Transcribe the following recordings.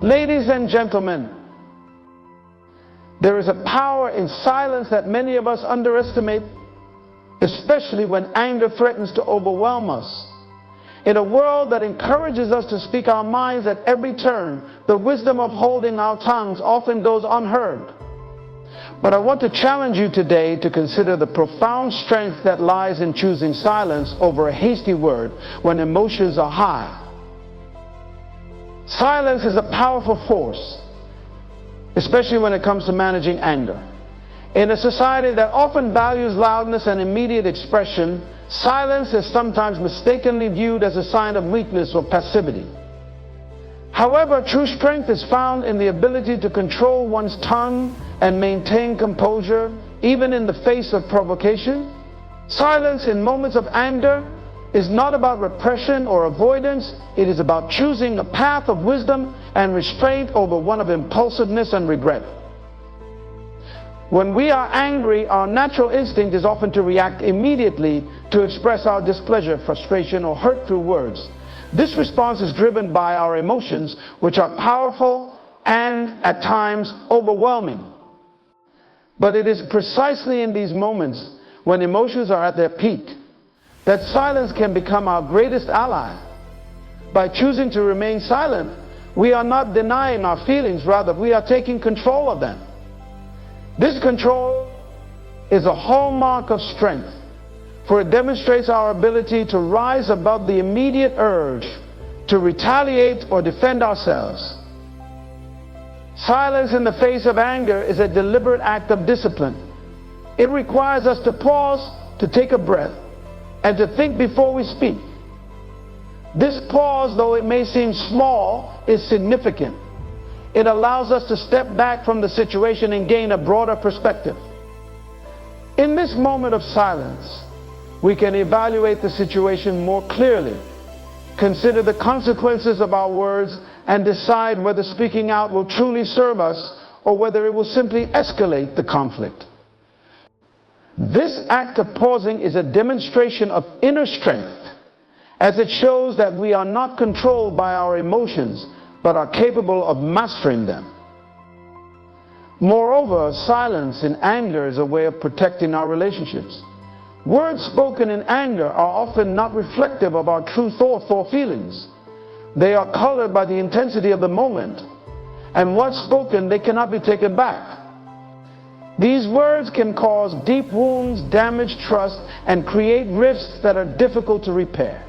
Ladies and gentlemen, there is a power in silence that many of us underestimate, especially when anger threatens to overwhelm us. In a world that encourages us to speak our minds at every turn, the wisdom of holding our tongues often goes unheard. But I want to challenge you today to consider the profound strength that lies in choosing silence over a hasty word when emotions are high. Silence is a powerful force, especially when it comes to managing anger. In a society that often values loudness and immediate expression, silence is sometimes mistakenly viewed as a sign of weakness or passivity. However, true strength is found in the ability to control one's tongue and maintain composure, even in the face of provocation. Silence in moments of anger is not about repression or avoidance. It is about choosing a path of wisdom and restraint over one of impulsiveness and regret. When we are angry, our natural instinct is often to react immediately to express our displeasure, frustration, or hurt through words. This response is driven by our emotions, which are powerful and at times overwhelming. But it is precisely in these moments when emotions are at their peak that silence can become our greatest ally. By choosing to remain silent, we are not denying our feelings, rather we are taking control of them. This control is a hallmark of strength, for it demonstrates our ability to rise above the immediate urge to retaliate or defend ourselves. Silence in the face of anger is a deliberate act of discipline. It requires us to pause, to take a breath, and to think before we speak. This pause, though it may seem small, is significant. It allows us to step back from the situation and gain a broader perspective. In this moment of silence, we can evaluate the situation more clearly, consider the consequences of our words, and decide whether speaking out will truly serve us or whether it will simply escalate the conflict. This act of pausing is a demonstration of inner strength, as it shows that we are not controlled by our emotions, but are capable of mastering them. Moreover, silence in anger is a way of protecting our relationships. Words spoken in anger are often not reflective of our true thoughts or feelings. They are colored by the intensity of the moment, and once spoken, they cannot be taken back. These words can cause deep wounds, damage trust, and create rifts that are difficult to repair.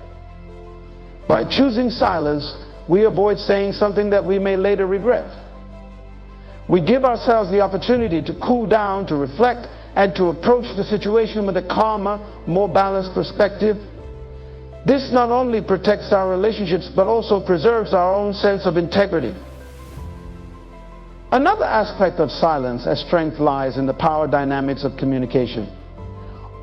By choosing silence, we avoid saying something that we may later regret. We give ourselves the opportunity to cool down, to reflect, and to approach the situation with a calmer, more balanced perspective. This not only protects our relationships, but also preserves our own sense of integrity. Another aspect of silence as strength lies in the power dynamics of communication.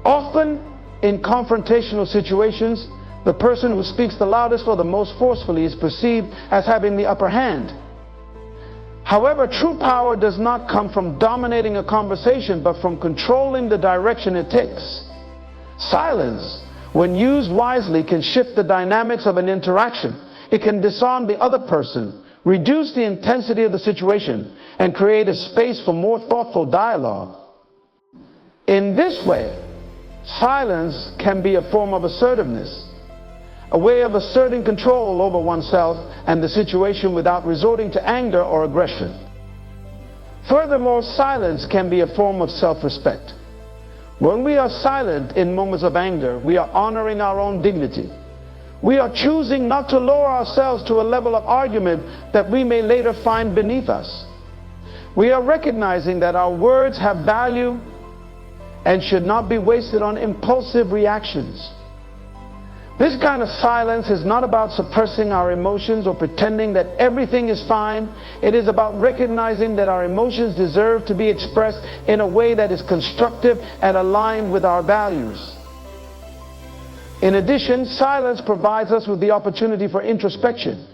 Often in confrontational situations, the person who speaks the loudest or the most forcefully is perceived as having the upper hand. However, true power does not come from dominating a conversation, but from controlling the direction it takes. Silence, when used wisely, can shift the dynamics of an interaction. It can disarm the other person, reduce the intensity of the situation, and create a space for more thoughtful dialogue. In this way, silence can be a form of assertiveness, a way of asserting control over oneself and the situation without resorting to anger or aggression. Furthermore, silence can be a form of self-respect. When we are silent in moments of anger, we are honoring our own dignity. We are choosing not to lower ourselves to a level of argument that we may later find beneath us. We are recognizing that our words have value and should not be wasted on impulsive reactions. This kind of silence is not about suppressing our emotions or pretending that everything is fine. It is about recognizing that our emotions deserve to be expressed in a way that is constructive and aligned with our values. In addition, silence provides us with the opportunity for introspection.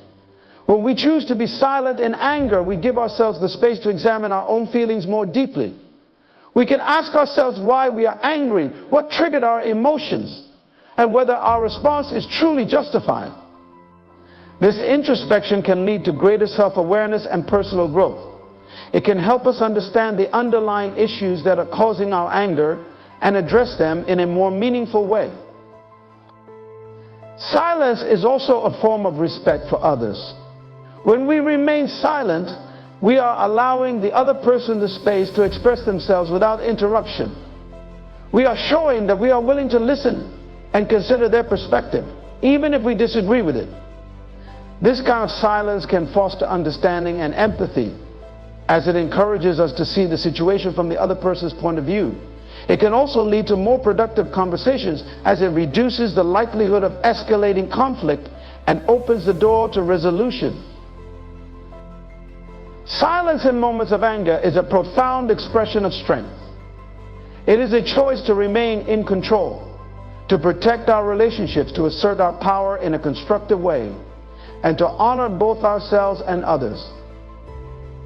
When we choose to be silent in anger, we give ourselves the space to examine our own feelings more deeply. We can ask ourselves why we are angry, what triggered our emotions, and whether our response is truly justified. This introspection can lead to greater self-awareness and personal growth. It can help us understand the underlying issues that are causing our anger and address them in a more meaningful way. Silence is also a form of respect for others. When we remain silent, we are allowing the other person the space to express themselves without interruption. We are showing that we are willing to listen and consider their perspective, even if we disagree with it. This kind of silence can foster understanding and empathy, as it encourages us to see the situation from the other person's point of view. It can also lead to more productive conversations, as it reduces the likelihood of escalating conflict and opens the door to resolution. Silence in moments of anger is a profound expression of strength. It is a choice to remain in control, to protect our relationships, to assert our power in a constructive way, and to honor both ourselves and others.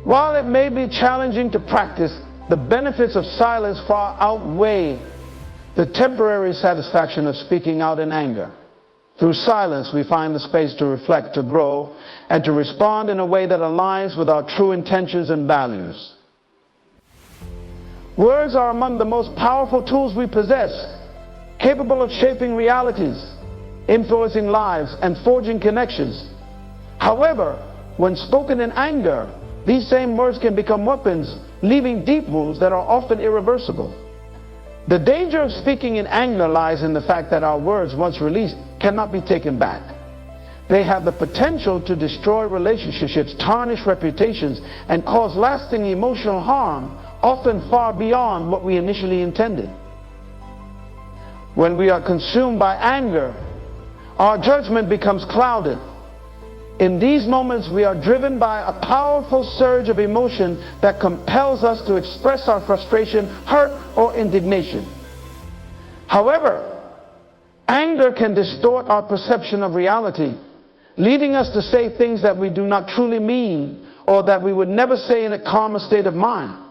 While it may be challenging to practice, the benefits of silence far outweigh the temporary satisfaction of speaking out in anger. Through silence, we find the space to reflect, to grow, and to respond in a way that aligns with our true intentions and values. Words are among the most powerful tools we possess, capable of shaping realities, influencing lives, and forging connections. However, when spoken in anger, these same words can become weapons, leaving deep wounds that are often irreversible. The danger of speaking in anger lies in the fact that our words, once released, cannot be taken back. They have the potential to destroy relationships, tarnish reputations, and cause lasting emotional harm, often far beyond what we initially intended. When we are consumed by anger, our judgment becomes clouded. In these moments, we are driven by a powerful surge of emotion that compels us to express our frustration, hurt, or indignation. However, anger can distort our perception of reality, leading us to say things that we do not truly mean, or that we would never say in a calmer state of mind.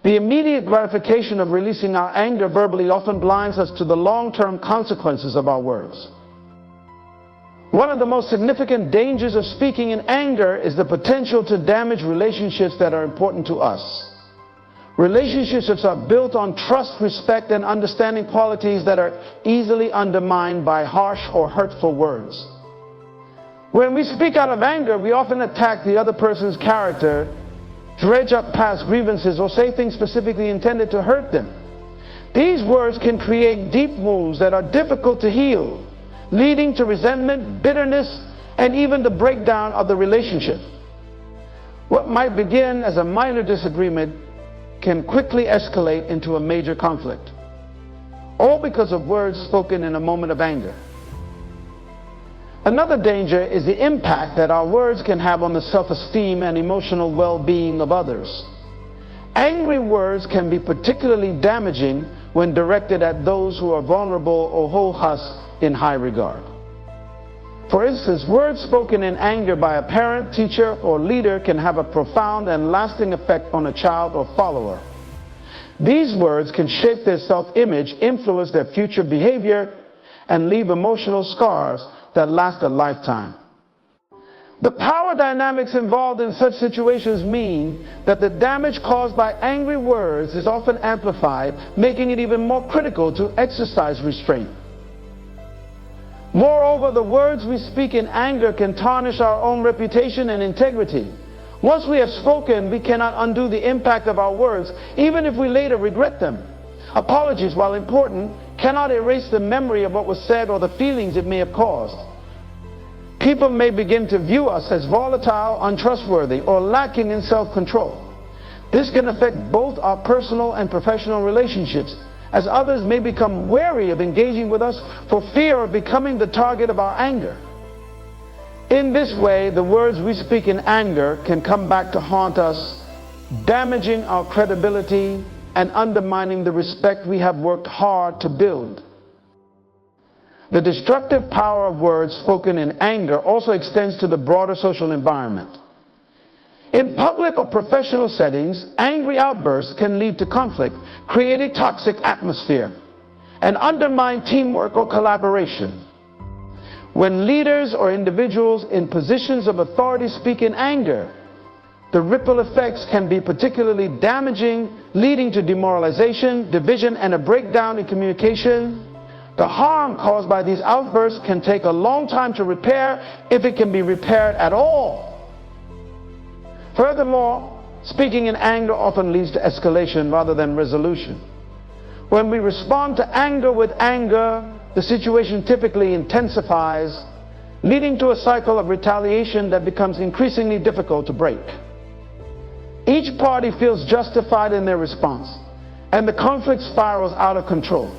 The immediate gratification of releasing our anger verbally often blinds us to the long-term consequences of our words. One of the most significant dangers of speaking in anger is the potential to damage relationships that are important to us. Relationships that are built on trust, respect, and understanding qualities that are easily undermined by harsh or hurtful words. When we speak out of anger, we often attack the other person's character, dredge up past grievances, or say things specifically intended to hurt them. These words can create deep wounds that are difficult to heal, leading to resentment, bitterness, and even the breakdown of the relationship. What might begin as a minor disagreement can quickly escalate into a major conflict, all because of words spoken in a moment of anger. Another danger is the impact that our words can have on the self-esteem and emotional well-being of others. Angry words can be particularly damaging when directed at those who are vulnerable or hold us in high regard. For instance, words spoken in anger by a parent, teacher, or leader can have a profound and lasting effect on a child or follower. These words can shape their self-image, influence their future behavior, and leave emotional scars that last a lifetime. The power dynamics involved in such situations mean that the damage caused by angry words is often amplified, making it even more critical to exercise restraint. Moreover, the words we speak in anger can tarnish our own reputation and integrity. Once we have spoken, we cannot undo the impact of our words, even if we later regret them. Apologies, while important, cannot erase the memory of what was said or the feelings it may have caused. People may begin to view us as volatile, untrustworthy, or lacking in self-control. This can affect both our personal and professional relationships, as others may become wary of engaging with us for fear of becoming the target of our anger. In this way, the words we speak in anger can come back to haunt us, damaging our credibility and undermining the respect we have worked hard to build. The destructive power of words spoken in anger also extends to the broader social environment. In public or professional settings, angry outbursts can lead to conflict, create a toxic atmosphere, and undermine teamwork or collaboration. When leaders or individuals in positions of authority speak in anger, the ripple effects can be particularly damaging, leading to demoralization, division, and a breakdown in communication. The harm caused by these outbursts can take a long time to repair, if it can be repaired at all. Furthermore, speaking in anger often leads to escalation rather than resolution. When we respond to anger with anger, the situation typically intensifies, leading to a cycle of retaliation that becomes increasingly difficult to break. Each party feels justified in their response, and the conflict spirals out of control.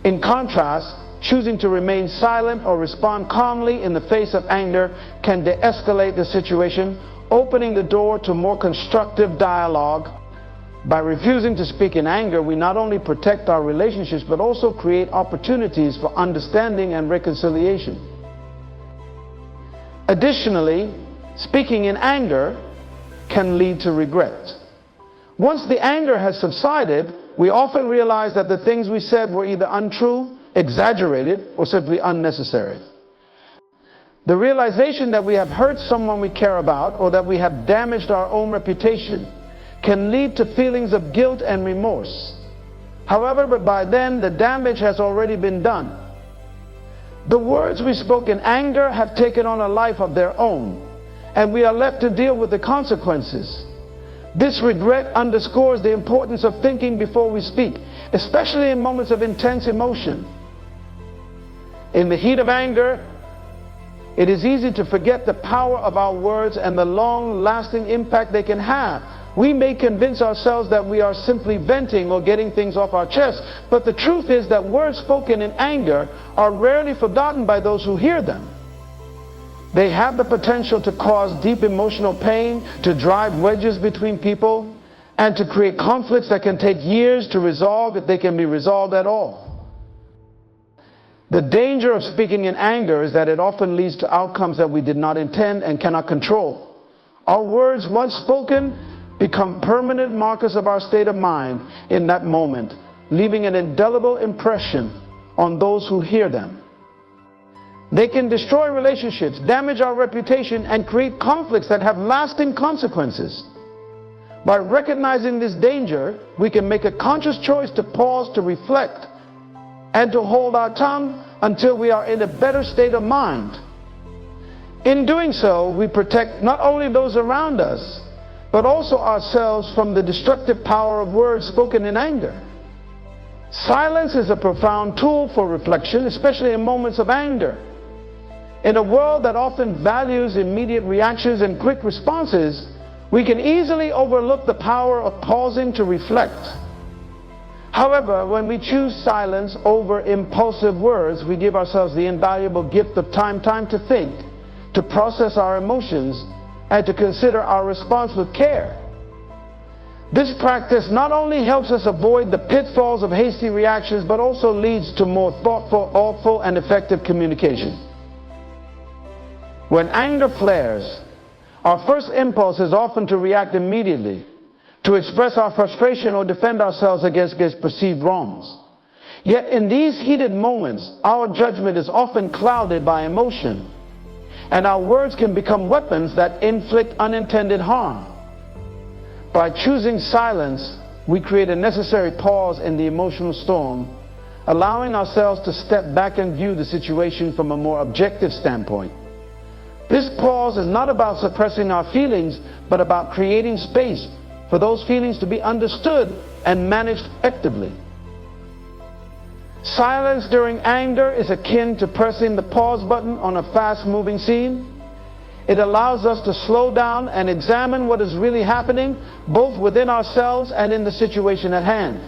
In contrast, choosing to remain silent or respond calmly in the face of anger can de-escalate the situation, opening the door to more constructive dialogue. By refusing to speak in anger, we not only protect our relationships, but also create opportunities for understanding and reconciliation. Additionally, speaking in anger can lead to regret. Once the anger has subsided, we often realize that the things we said were either untrue, exaggerated, or simply unnecessary. The realization that we have hurt someone we care about, or that we have damaged our own reputation, can lead to feelings of guilt and remorse. However, by then the damage has already been done. The words we spoke in anger have taken on a life of their own, and we are left to deal with the consequences. This regret underscores the importance of thinking before we speak, especially in moments of intense emotion. In the heat of anger, it is easy to forget the power of our words and the long-lasting impact they can have. We may convince ourselves that we are simply venting or getting things off our chest, but the truth is that words spoken in anger are rarely forgotten by those who hear them. They have the potential to cause deep emotional pain, to drive wedges between people, and to create conflicts that can take years to resolve, if they can be resolved at all. The danger of speaking in anger is that it often leads to outcomes that we did not intend and cannot control. Our words, once spoken, become permanent markers of our state of mind in that moment, leaving an indelible impression on those who hear them. They can destroy relationships, damage our reputation, and create conflicts that have lasting consequences. By recognizing this danger, we can make a conscious choice to pause, to reflect, and to hold our tongue until we are in a better state of mind. In doing so, we protect not only those around us, but also ourselves from the destructive power of words spoken in anger. Silence is a profound tool for reflection, especially in moments of anger. In a world that often values immediate reactions and quick responses, we can easily overlook the power of pausing to reflect. However, when we choose silence over impulsive words, we give ourselves the invaluable gift of time to think, to process our emotions, and to consider our response with care. This practice not only helps us avoid the pitfalls of hasty reactions, but also leads to more thoughtful, and effective communication. When anger flares, our first impulse is often to react immediately, to express our frustration or defend ourselves against perceived wrongs. Yet in these heated moments, our judgment is often clouded by emotion, and our words can become weapons that inflict unintended harm. By choosing silence, we create a necessary pause in the emotional storm, allowing ourselves to step back and view the situation from a more objective standpoint. This pause is not about suppressing our feelings, but about creating space for those feelings to be understood and managed effectively. Silence during anger is akin to pressing the pause button on a fast-moving scene. It allows us to slow down and examine what is really happening, both within ourselves and in the situation at hand.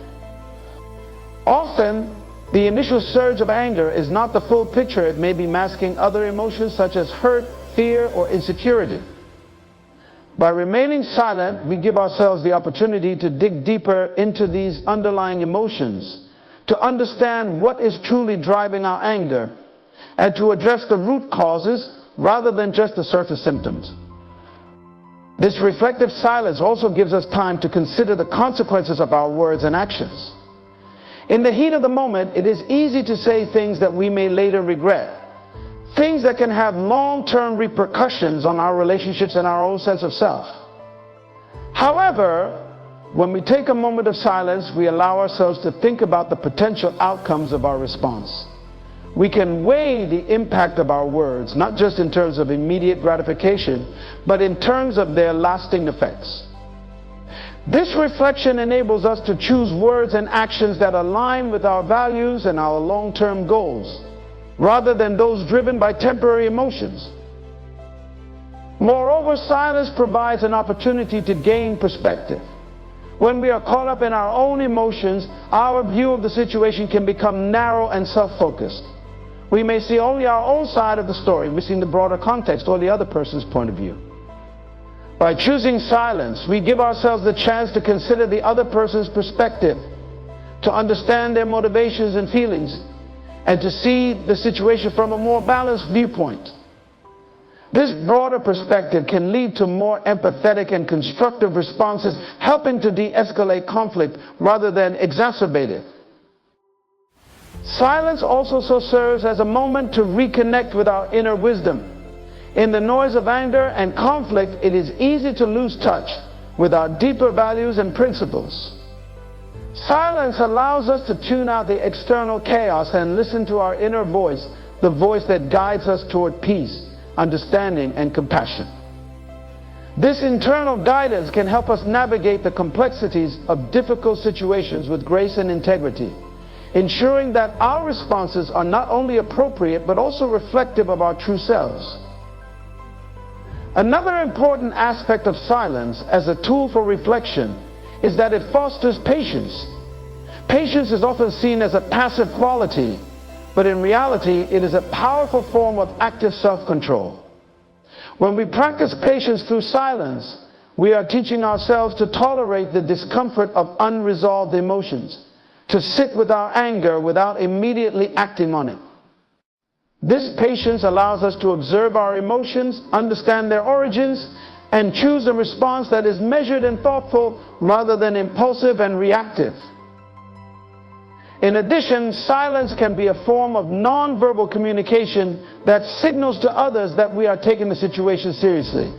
Often, the initial surge of anger is not the full picture. It may be masking other emotions such as hurt, fear, or insecurity. By remaining silent, we give ourselves the opportunity to dig deeper into these underlying emotions, to understand what is truly driving our anger, and to address the root causes rather than just the surface symptoms. This reflective silence also gives us time to consider the consequences of our words and actions. In the heat of the moment, it is easy to say things that we may later regret. things that can have long-term repercussions on our relationships and our own sense of self. However, when we take a moment of silence, we allow ourselves to think about the potential outcomes of our response. We can weigh the impact of our words, not just in terms of immediate gratification, but in terms of their lasting effects. This reflection enables us to choose words and actions that align with our values and our long-term goals, rather than those driven by temporary emotions. Moreover, silence provides an opportunity to gain perspective. When we are caught up in our own emotions, our view of the situation can become narrow and self-focused. We may see only our own side of the story, missing the broader context or the other person's point of view. By choosing silence, we give ourselves the chance to consider the other person's perspective, to understand their motivations and feelings, and to see the situation from a more balanced viewpoint. This broader perspective can lead to more empathetic and constructive responses, helping to de-escalate conflict rather than exacerbate it. Silence also serves as a moment to reconnect with our inner wisdom. In the noise of anger and conflict, it is easy to lose touch with our deeper values and principles. Silence allows us to tune out the external chaos and listen to our inner voice, the voice that guides us toward peace, understanding, and compassion. This internal guidance can help us navigate the complexities of difficult situations with grace and integrity, ensuring that our responses are not only appropriate but also reflective of our true selves. Another important aspect of silence as a tool for reflection is that it fosters patience. Patience is often seen as a passive quality, but in reality, it is a powerful form of active self-control. When we practice patience through silence, we are teaching ourselves to tolerate the discomfort of unresolved emotions, to sit with our anger without immediately acting on it. This patience allows us to observe our emotions, understand their origins, and choose a response that is measured and thoughtful rather than impulsive and reactive. In addition, silence can be a form of non-verbal communication that signals to others that we are taking the situation seriously.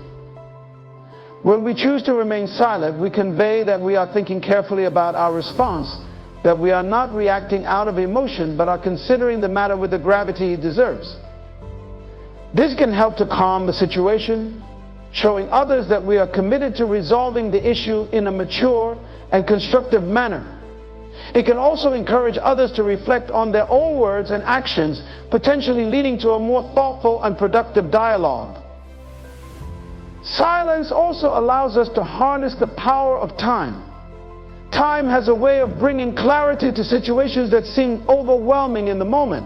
When we choose to remain silent, we convey that we are thinking carefully about our response, that we are not reacting out of emotion, but are considering the matter with the gravity it deserves. This can help to calm the situation, showing others that we are committed to resolving the issue in a mature and constructive manner. It can also encourage others to reflect on their own words and actions, potentially leading to a more thoughtful and productive dialogue. Silence also allows us to harness the power of time. Time has a way of bringing clarity to situations that seem overwhelming in the moment.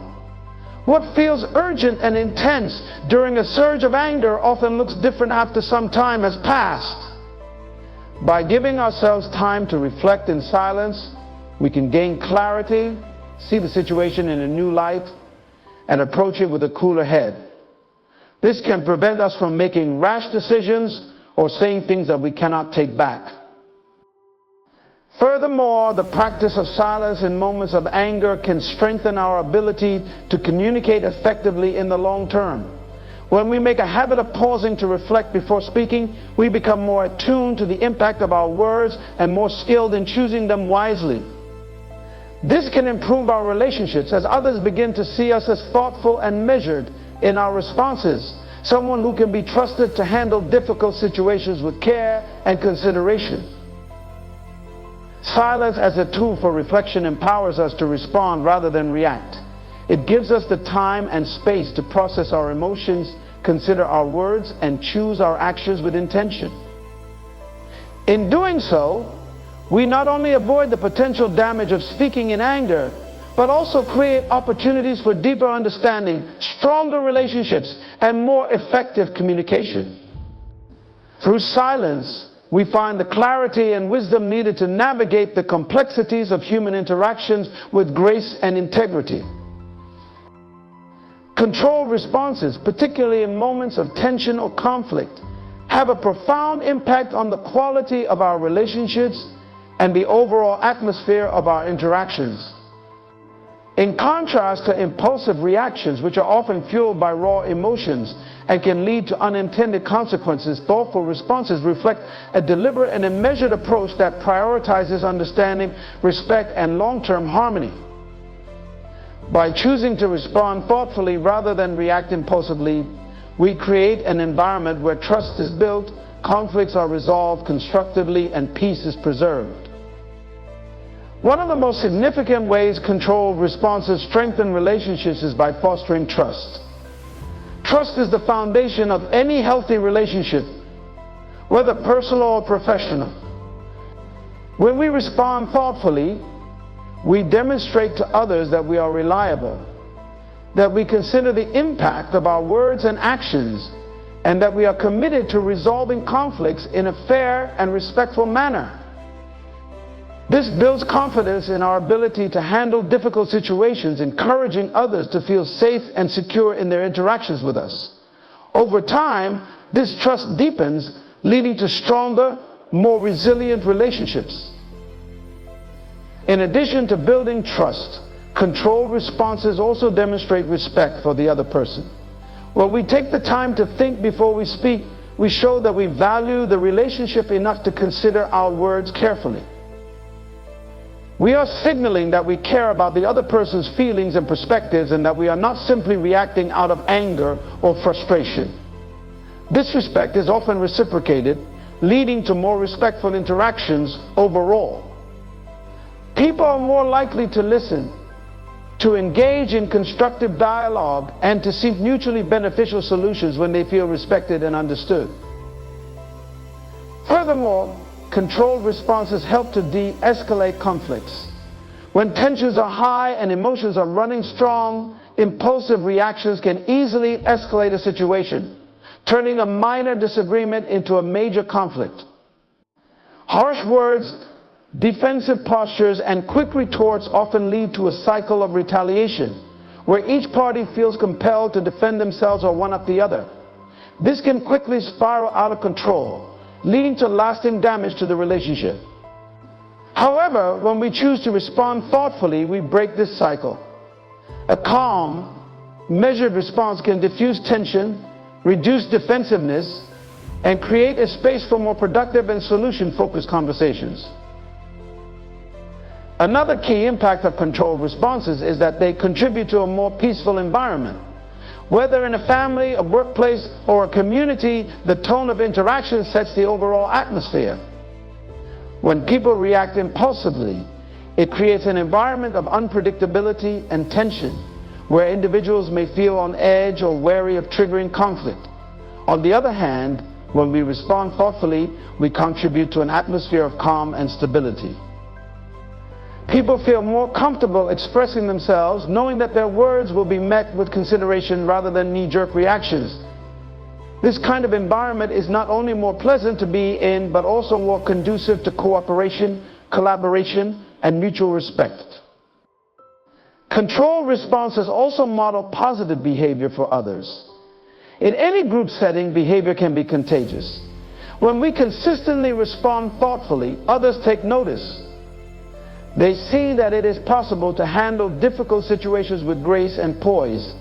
What feels urgent and intense during a surge of anger often looks different after some time has passed. By giving ourselves time to reflect in silence, we can gain clarity, see the situation in a new light, and approach it with a cooler head. This can prevent us from making rash decisions or saying things that we cannot take back. Furthermore, the practice of silence in moments of anger can strengthen our ability to communicate effectively in the long term. When we make a habit of pausing to reflect before speaking, we become more attuned to the impact of our words and more skilled in choosing them wisely. This can improve our relationships as others begin to see us as thoughtful and measured in our responses, someone who can be trusted to handle difficult situations with care and consideration. Silence as a tool for reflection empowers us to respond rather than react. It gives us the time and space to process our emotions, consider our words, and choose our actions with intention. In doing so, we not only avoid the potential damage of speaking in anger, but also create opportunities for deeper understanding, stronger relationships, and more effective communication. Through silence, we find the clarity and wisdom needed to navigate the complexities of human interactions with grace and integrity. Controlled responses, particularly in moments of tension or conflict, have a profound impact on the quality of our relationships and the overall atmosphere of our interactions. In contrast to impulsive reactions, which are often fueled by raw emotions and can lead to unintended consequences, thoughtful responses reflect a deliberate and a measured approach that prioritizes understanding, respect, and long-term harmony. By choosing to respond thoughtfully rather than react impulsively, we create an environment where trust is built, conflicts are resolved constructively, and peace is preserved. One of the most significant ways controlled responses strengthen relationships is by fostering trust. Trust is the foundation of any healthy relationship, whether personal or professional. When we respond thoughtfully, we demonstrate to others that we are reliable, that we consider the impact of our words and actions, and that we are committed to resolving conflicts in a fair and respectful manner. This builds confidence in our ability to handle difficult situations, encouraging others to feel safe and secure in their interactions with us. Over time, this trust deepens, leading to stronger, more resilient relationships. In addition to building trust, controlled responses also demonstrate respect for the other person. When we take the time to think before we speak, we show that we value the relationship enough to consider our words carefully. We are signaling that we care about the other person's feelings and perspectives, and that we are not simply reacting out of anger or frustration. This respect is often reciprocated, leading to more respectful interactions overall. People are more likely to listen, to engage in constructive dialogue, and to seek mutually beneficial solutions when they feel respected and understood. Furthermore, controlled responses help to de-escalate conflicts. When tensions are high and emotions are running strong, impulsive reactions can easily escalate a situation, turning a minor disagreement into a major conflict. Harsh words, defensive postures, and quick retorts often lead to a cycle of retaliation, where each party feels compelled to defend themselves or one up the other. This can quickly spiral out of control, leading to lasting damage to the relationship. However, when we choose to respond thoughtfully, we break this cycle. A calm, measured response can diffuse tension, reduce defensiveness, and create a space for more productive and solution-focused conversations. Another key impact of controlled responses is that they contribute to a more peaceful environment. Whether in a family, a workplace, or a community, the tone of interaction sets the overall atmosphere. When people react impulsively, it creates an environment of unpredictability and tension, where individuals may feel on edge or wary of triggering conflict. On the other hand, when we respond thoughtfully, we contribute to an atmosphere of calm and stability. People feel more comfortable expressing themselves, knowing that their words will be met with consideration rather than knee-jerk reactions. This kind of environment is not only more pleasant to be in, but also more conducive to cooperation, collaboration, and mutual respect. Controlled responses also model positive behavior for others. In any group setting, behavior can be contagious. When we consistently respond thoughtfully, others take notice. They see that it is possible to handle difficult situations with grace and poise,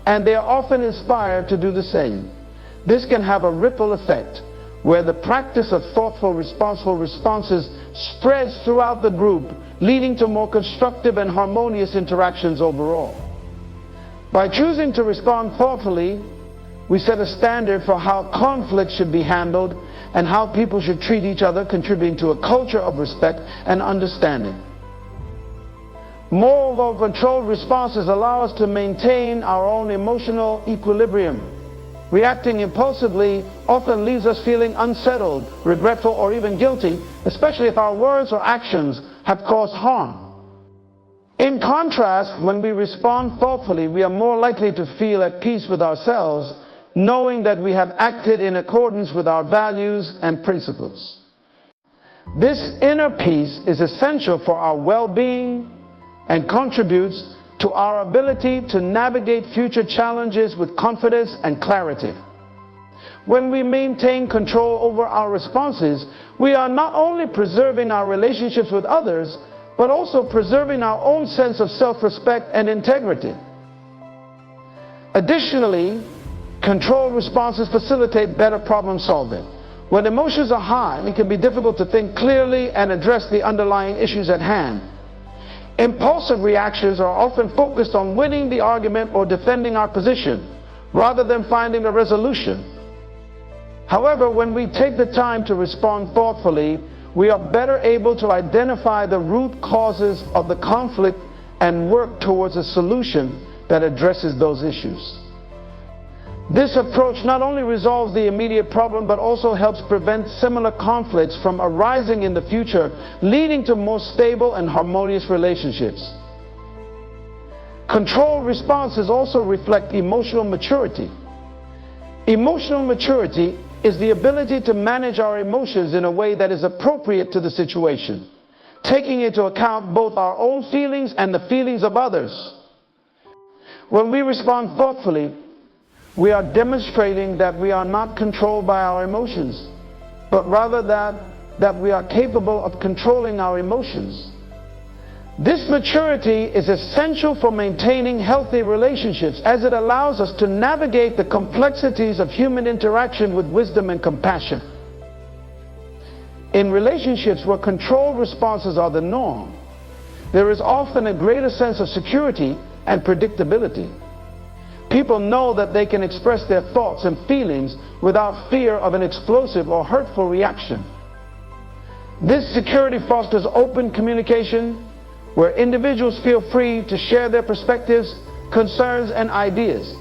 and they are often inspired to do the same. This can have a ripple effect, where the practice of thoughtful, responsible responses spreads throughout the group, leading to more constructive and harmonious interactions overall. By choosing to respond thoughtfully, we set a standard for how conflict should be handled and how people should treat each other, contributing to a culture of respect and understanding. Moreover, controlled responses allow us to maintain our own emotional equilibrium. Reacting impulsively often leaves us feeling unsettled, regretful, or even guilty, especially if our words or actions have caused harm. In contrast, when we respond thoughtfully, we are more likely to feel at peace with ourselves, knowing that we have acted in accordance with our values and principles. This inner peace is essential for our well-being and contributes to our ability to navigate future challenges with confidence and clarity. When we maintain control over our responses, we are not only preserving our relationships with others, but also preserving our own sense of self-respect and integrity. Additionally, controlled responses facilitate better problem solving. When emotions are high, it can be difficult to think clearly and address the underlying issues at hand. Impulsive reactions are often focused on winning the argument or defending our position, rather than finding a resolution. However, when we take the time to respond thoughtfully, we are better able to identify the root causes of the conflict and work towards a solution that addresses those issues. This approach not only resolves the immediate problem, but also helps prevent similar conflicts from arising in the future, leading to more stable and harmonious relationships. Controlled responses also reflect emotional maturity. Emotional maturity is the ability to manage our emotions in a way that is appropriate to the situation, taking into account both our own feelings and the feelings of others. When we respond thoughtfully, we are demonstrating that we are not controlled by our emotions, but rather that we are capable of controlling our emotions. This maturity is essential for maintaining healthy relationships, as it allows us to navigate the complexities of human interaction with wisdom and compassion. In relationships where controlled responses are the norm, there is often a greater sense of security and predictability. People know that they can express their thoughts and feelings without fear of an explosive or hurtful reaction. This security fosters open communication, where individuals feel free to share their perspectives, concerns, and ideas.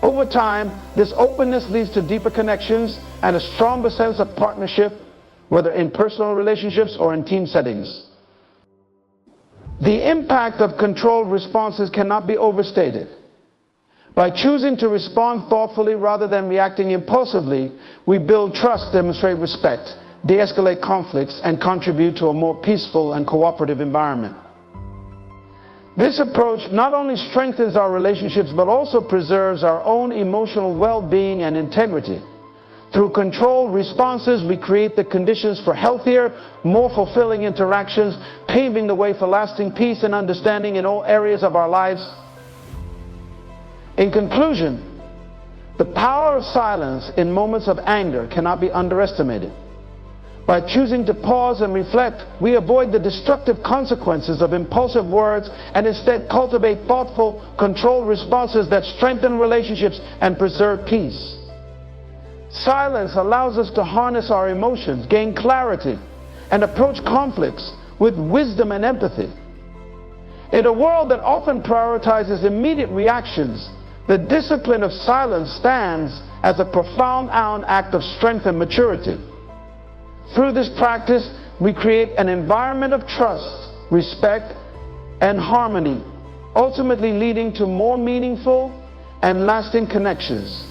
Over time, this openness leads to deeper connections and a stronger sense of partnership, whether in personal relationships or in team settings. The impact of controlled responses cannot be overstated. By choosing to respond thoughtfully rather than reacting impulsively, we build trust, demonstrate respect, de-escalate conflicts, and contribute to a more peaceful and cooperative environment. This approach not only strengthens our relationships, but also preserves our own emotional well-being and integrity. Through controlled responses, we create the conditions for healthier, more fulfilling interactions, paving the way for lasting peace and understanding in all areas of our lives. In conclusion, the power of silence in moments of anger cannot be underestimated. By choosing to pause and reflect, we avoid the destructive consequences of impulsive words and instead cultivate thoughtful, controlled responses that strengthen relationships and preserve peace. Silence allows us to harness our emotions, gain clarity, and approach conflicts with wisdom and empathy. In a world that often prioritizes immediate reactions, the discipline of silence stands as a profound act of strength and maturity. Through this practice, we create an environment of trust, respect, and harmony, ultimately leading to more meaningful and lasting connections.